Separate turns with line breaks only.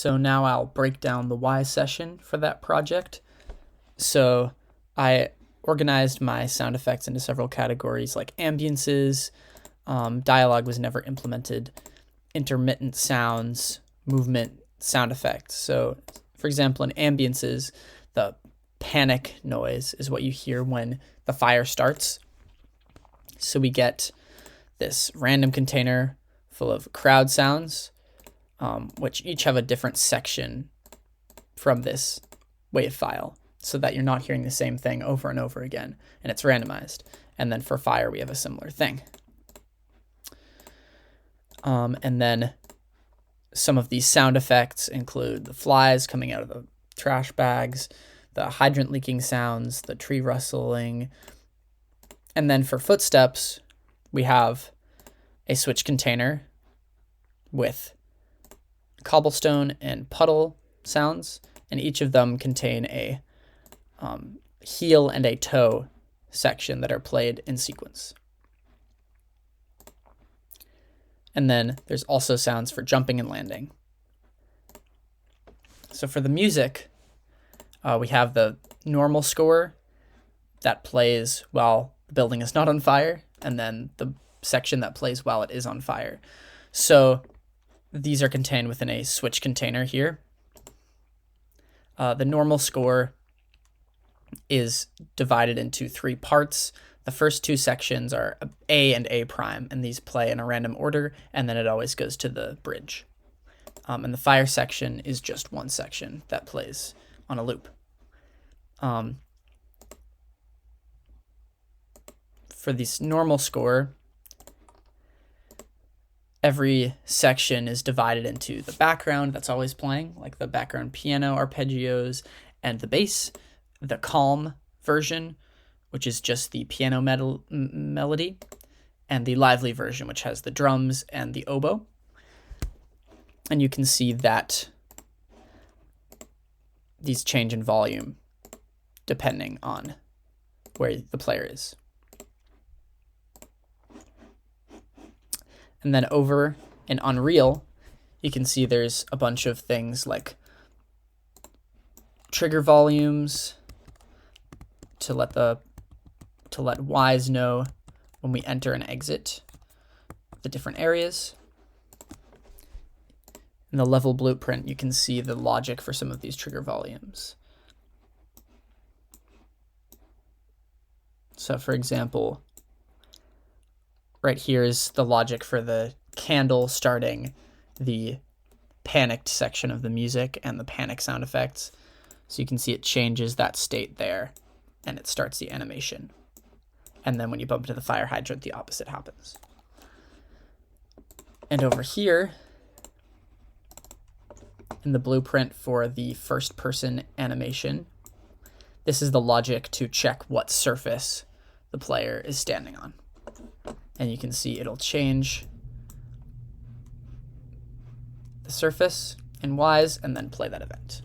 So now I'll break down the Wwise session for that project. So I organized my sound effects into several categories like ambiances, dialogue was never implemented, intermittent sounds, movement, sound effects. So for example, in ambiances, the panic noise is what you hear when the fire starts. So we get this random container full of crowd sounds, which each have a different section from this wave file so that you're not hearing the same thing over and over again, and it's randomized. And then for fire, we have a similar thing. And then some of these sound effects include the flies coming out of the trash bags, the hydrant leaking sounds, the tree rustling. And then for footsteps, we have a switch container with cobblestone and puddle sounds, and each of them contain a heel and a toe section that are played in sequence. And then there's also sounds for jumping and landing. So for the music, we have the normal score that plays while the building is not on fire, and then the section that plays while it is on fire. So these are contained within a switch container here. The normal score is divided into 3 parts. The first 2 sections are A and A prime, and these play in a random order, and then it always goes to the bridge. And the fire section is just one section that plays on a loop. For this normal score, every section is divided into the background that's always playing, like the background piano arpeggios and the bass, the calm version, which is just the piano melody, and the lively version, which has the drums and the oboe. And you can see that these change in volume depending on where the player is. And then over in Unreal, you can see there's a bunch of things like trigger volumes to let Wwise know when we enter and exit the different areas. In the level blueprint, you can see the logic for some of these trigger volumes. So for example, right here is the logic for the candle starting the panicked section of the music and the panic sound effects. So you can see it changes that state there, and it starts the animation. And then when you bump into the fire hydrant, the opposite happens. And over here, in the blueprint for the first person animation, this is the logic to check what surface the player is standing on. And you can see it'll change the surface in Wwise and then play that event.